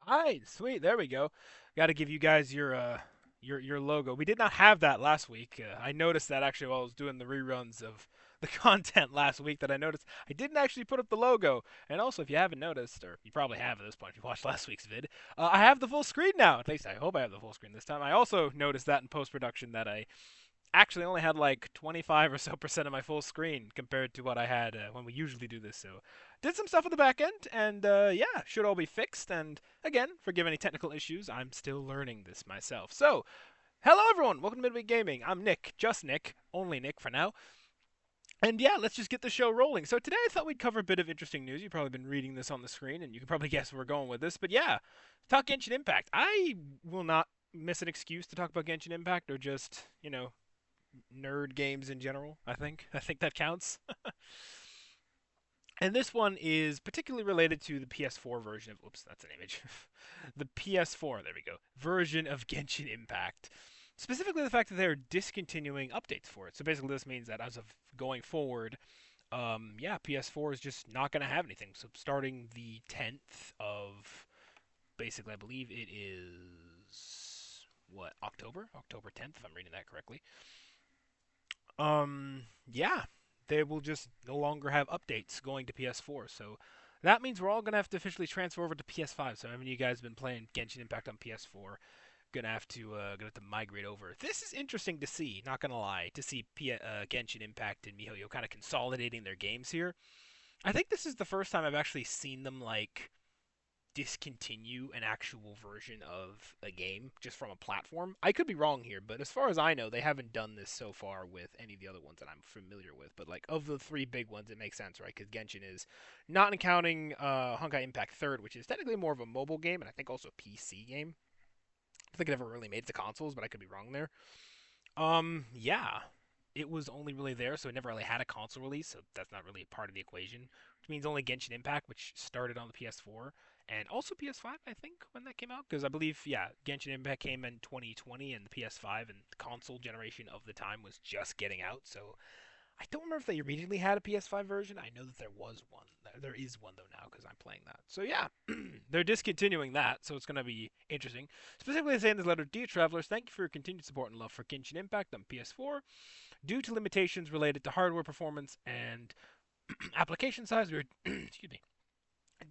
Alright, sweet. There we go. Got to give you guys your logo. We did not have that last week. I noticed that actually while I was doing the reruns of the content last week that I noticed I didn't actually put up the logo. And also, if you haven't noticed, or you probably have at this point if you watched last week's vid, I have the full screen now. At least I hope I have the full screen this time. I also noticed that in post production that I actually only had like 25 or so percent of my full screen compared to what I had when we usually do this. So did some stuff on the back end, and yeah, should all be fixed. And again, forgive any technical issues. I'm still learning this myself. So hello everyone, welcome to Midweek Gaming. I'm Nick, just Nick, only Nick for now. And yeah, let's just get the show rolling. So today I thought we'd cover a bit of interesting news. You've probably been reading this on the screen, and you can probably guess where we're going with this. But yeah, talk Genshin Impact. I will not miss an excuse to talk about Genshin Impact or just, nerd games in general. I think that counts. And this one is particularly related to the PS4 version of. Oops, that's an image. The PS4, there we go, version of Genshin Impact. Specifically, the fact that they're discontinuing updates for it. So basically, this means that as of going forward, yeah, PS4 is just not going to have anything. So starting the 10th of, basically, I believe it is what, October 10th, if I'm reading that correctly. Yeah, they will just no longer have updates going to PS4. So that means we're all gonna have to officially transfer over to PS5. So, I mean, you guys have been playing Genshin Impact on PS4, gonna have to migrate over. This is interesting to see. Not gonna lie, to see Genshin Impact and MiHoYo kind of consolidating their games here. I think this is the first time I've actually seen them like discontinue an actual version of a game just from a platform. I could be wrong here, but as far as I know, they haven't done this so far with any of the other ones that I'm familiar with. But like of the three big ones, it makes sense, right? Because Genshin is not counting Honkai Impact Third, which is technically more of a mobile game, and I think also a PC game. I think it never really made it to consoles, but I could be wrong there. Yeah, it was only really there, so it never really had a console release, so that's not really part of the equation. Which means only Genshin Impact, which started on the PS4 and also PS5, I think, when that came out, because I believe, yeah, Genshin Impact came in 2020, and the PS5 and the console generation of the time was just getting out. So I don't remember if they originally had a PS5 version. I know that there was one. There is one though now because I'm playing that. So yeah, they're discontinuing that, so it's gonna be interesting. Specifically, saying this letter, dear travelers, thank you for your continued support and love for Genshin Impact on PS4. Due to limitations related to hardware performance and application size, we're excuse me,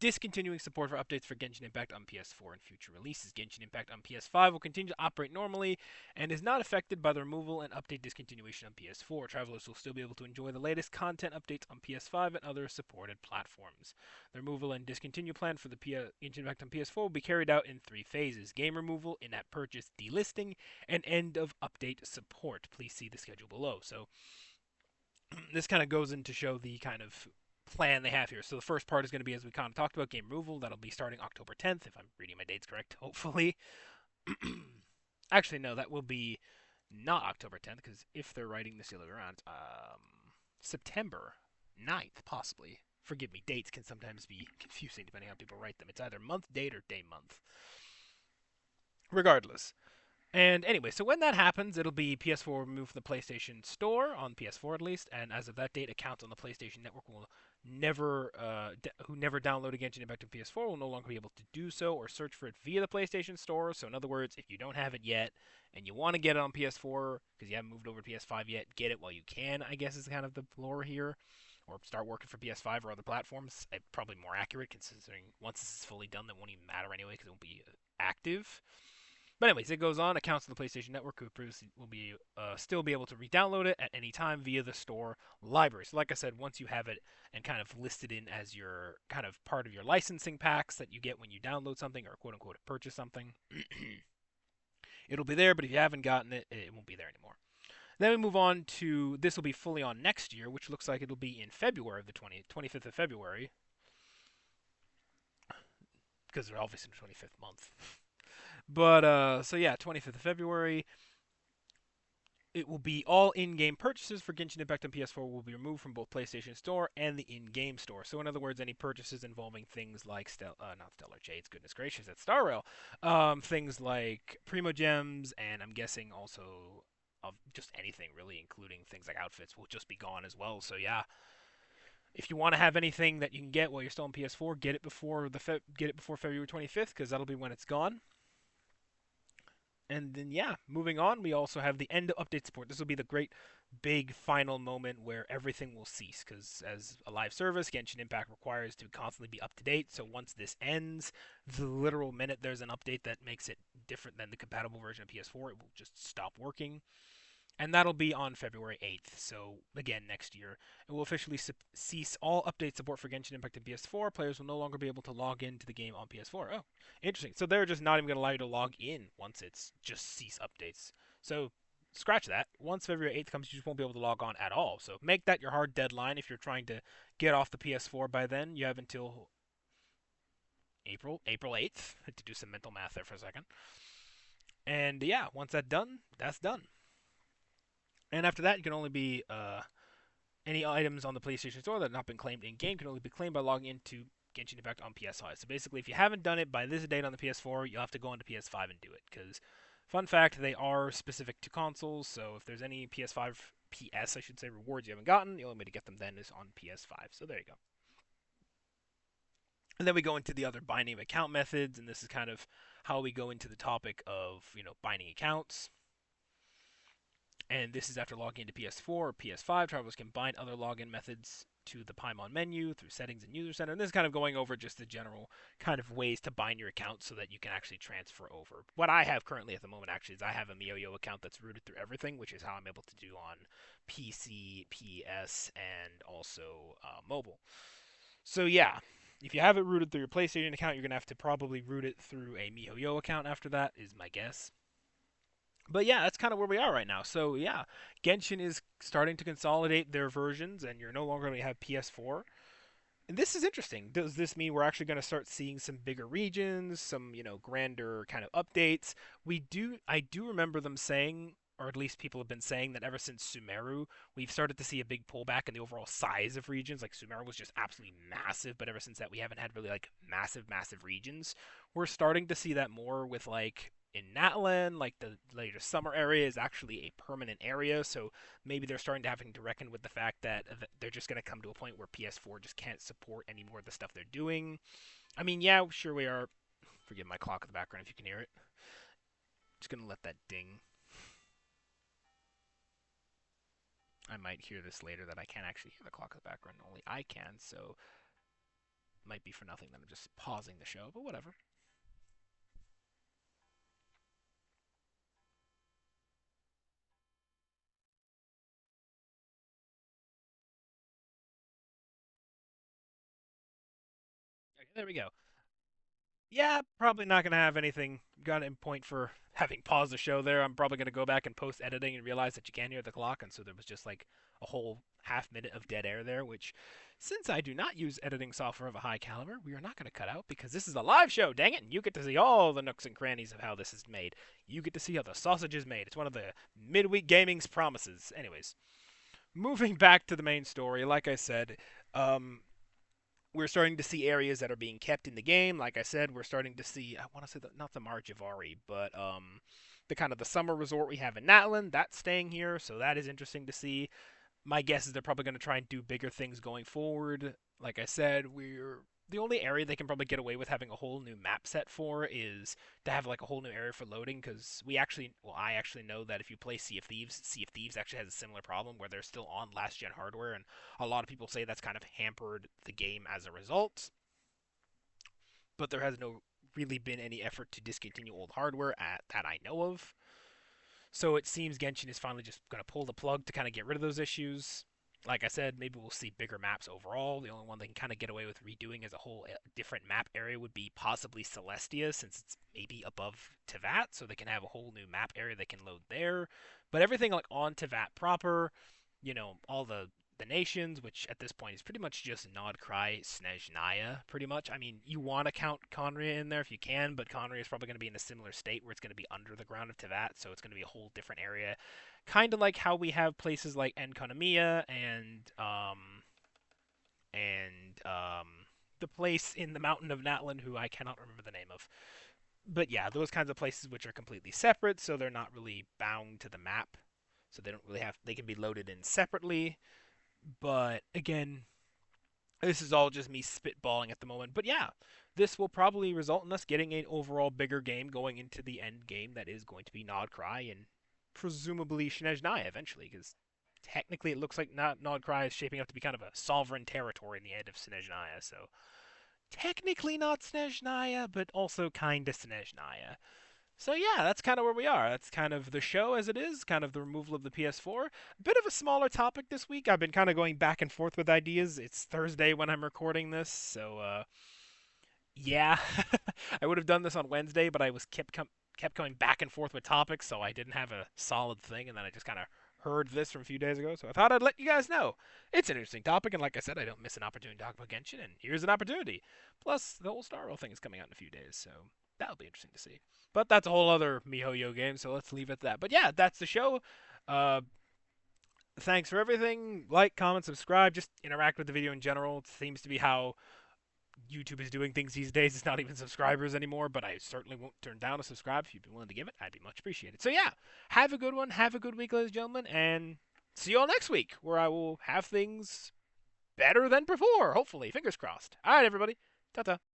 discontinuing support for updates for Genshin Impact on PS4 and future releases. Genshin Impact on PS5 will continue to operate normally and is not affected by the removal and update discontinuation on PS4. Travelers will still be able to enjoy the latest content updates on PS5 and other supported platforms. The removal and discontinue plan for the Genshin Impact on PS4 will be carried out in three phases: game removal, in-app purchase, delisting, and end of update support. Please see the schedule below. So this kind of goes in to show the kind of plan they have here. So the first part is going to be, as we kind of talked about, game removal. That'll be starting October 10th, if I'm reading my dates correct, hopefully. Actually, no, that will be not October 10th, because if they're writing this the other way around, September 9th, possibly. Forgive me, dates can sometimes be confusing depending on how people write them. It's either month date or day month. Regardless, and anyway, so when that happens, it'll be PS4 removed from the PlayStation Store, on PS4 at least, and as of that date, accounts on the PlayStation Network will never, who never download Genshin Impact on PS4 will no longer be able to do so or search for it via the PlayStation Store. So in other words, if you don't have it yet and you want to get it on PS4 because you haven't moved over to PS5 yet, get it while you can, I guess is kind of the lore here. Or start working for PS5 or other platforms. Probably more accurate considering once this is fully done, that won't even matter anyway because it won't be active. But anyways, it goes on. Accounts of the PlayStation Network will be still be able to re-download it at any time via the store library. So, like I said, once you have it and kind of listed in as your kind of part of your licensing packs that you get when you download something or quote unquote purchase something, it'll be there. But if you haven't gotten it, it won't be there anymore. Then we move on to this will be fully on next year, which looks like it'll be in February of the 25th of February, because they're obviously in the 25th month. But so yeah, 25th of February. It will be all in-game purchases for Genshin Impact on PS4 will be removed from both PlayStation Store and the in-game store. So in other words, any purchases involving things like not Stellar Shades, goodness gracious, that's Star Rail, things like Primo Gems, and I'm guessing also of just anything really, including things like outfits, will just be gone as well. So yeah, If you want to have anything that you can get while you're still on PS4, get it before get it before February 25th because that'll be when it's gone. And then yeah, moving on, we also have the end of update support. This will be the great big final moment where everything will cease because as a live service, Genshin Impact requires to constantly be up to date. So once this ends, the literal minute there's an update that makes it different than the compatible version of PS4, it will just stop working. And that'll be on February 8th. So again, next year, it will officially cease all update support for Genshin Impact in PS4. Players will no longer be able to log into the game on PS4. Oh, interesting. So they're just not even going to allow you to log in once it's just cease updates. So scratch that. Once February 8th comes, you just won't be able to log on at all. So make that your hard deadline if you're trying to get off the PS4 by then. You have until April 8th to do some mental math there for a second. And yeah, once that's done, that's done. And after that, you can only be any items on the PlayStation Store that have not been claimed in game can only be claimed by logging into Genshin Impact on PS5. So basically, if you haven't done it by this date on the PS4, you'll have to go onto PS5 and do it. Because, fun fact, they are specific to consoles. So if there's any PS, I should say, rewards you haven't gotten, the only way to get them then is on PS5. So there you go. And then we go into the other binding of account methods, and this is kind of how we go into the topic of binding accounts. And this is after logging into PS4 or PS5. Travelers can bind other login methods to the Paimon menu through settings and user center. And this is kind of going over just the general kind of ways to bind your account so that you can actually transfer over. What I have currently at the moment actually is I have a MiYoYo account that's rooted through everything, which is how I'm able to do on PC, PS, and also mobile. So yeah, if you have it rooted through your PlayStation account, you're going to have to probably root it through a MiYoYo account after that, is my guess. But yeah, that's kind of where we are right now. So yeah, Genshin is starting to consolidate their versions, and you're no longer going to have PS4. And this is interesting. Does this mean we're actually going to start seeing some bigger regions, some grander kind of updates? I do remember them saying, or at least people have been saying that ever since Sumeru, we've started to see a big pullback in the overall size of regions. Like Sumeru was just absolutely massive, but ever since that, we haven't had really like massive regions. We're starting to see that more with like in Natlan, like the later summer area is actually a permanent area, so maybe they're starting to having to reckon with the fact that they're just going to come to a point where PS4 just can't support any more of the stuff they're doing. I mean, yeah, sure we are. Forgive my clock in the background if you can hear it. Just going to let that ding. I might hear this later that I can't actually hear the clock in the background. Only I can, so it might be for nothing that I'm just pausing the show, but whatever. Okay, there we go. Yeah, probably not going to have anything got in point for having paused the show there. I'm probably going to go back and post editing and realize that you can't hear the clock, and so there was just like a whole half minute of dead air there, which, since I do not use editing software of a high caliber, we are not going to cut out because this is a live show, dang it, and you get to see all the nooks and crannies of how this is made. You get to see how the sausage is made. It's one of the midweek gaming's promises. Anyways, moving back to the main story, like I said, we're starting to see areas that are being kept in the game. Like I said, we're starting to see, I want to say not the Marjavari, but the kind of the summer resort we have in Natlan, that's staying here, so that is interesting to see. My guess is they're probably going to try and do bigger things going forward. Like I said, we're the only area they can probably get away with having a whole new map set for is to have like a whole new area for loading because I actually know that if you play Sea of Thieves actually has a similar problem where they're still on last gen hardware, and a lot of people say that's kind of hampered the game as a result. But there has no really been any effort to discontinue old hardware that I know of. So it seems Genshin is finally just going to pull the plug to kind of get rid of those issues. Like I said, maybe we'll see bigger maps overall. The only one they can kind of get away with redoing as a whole different map area would be possibly Celestia, since it's maybe above Teyvat, so they can have a whole new map area they can load there. But everything like on Teyvat proper, all the nations, which at this point is pretty much just Nod, Cry, Snezhnaya, pretty much. I mean, you want to count Conria in there if you can, but Conria is probably going to be in a similar state where it's going to be under the ground of Teyvat, so it's going to be a whole different area. Kind of like how we have places like Enkonomiya and the place in the mountain of Natlan, who I cannot remember the name of. But yeah, those kinds of places which are completely separate, so they're not really bound to the map. So they don't really have, they can be loaded in separately. But again, This is all just me spitballing at the moment. But yeah, this will probably result in us getting an overall bigger game going into the end game that is going to be Nodcry and presumably Snezhnaya eventually, because technically it looks like Nodcry is shaping up to be kind of a sovereign territory in the end of Snezhnaya. So technically not Snezhnaya, but also kind of Snezhnaya. So yeah, that's kind of where we are. That's kind of the show as it is, kind of the removal of the PS4. Bit of a smaller topic this week. I've been kind of going back and forth with ideas. It's Thursday when I'm recording this, so yeah, I would have done this on Wednesday, but I was kept going back and forth with topics, so I didn't have a solid thing, and then I just kind of heard this from a few days ago, so I thought I'd let you guys know. It's an interesting topic, and like I said, I don't miss an opportunity to talk about Genshin, and here's an opportunity. Plus, the whole Star Rail thing is coming out in a few days, so that'll be interesting to see. But that's a whole other MiHoYo game, so let's leave it at that. But yeah, that's the show. Uh, Thanks for everything. Like, comment, subscribe. Just interact with the video in general. It seems to be how YouTube is doing things these days. It's not even subscribers anymore, but I certainly won't turn down a subscribe if you'd be willing to give it. I'd be much appreciated. So yeah, have a good one. Have a good week, ladies and gentlemen, and see you all next week, where I will have things better than before. Hopefully, fingers crossed. All right, everybody. Ta-ta.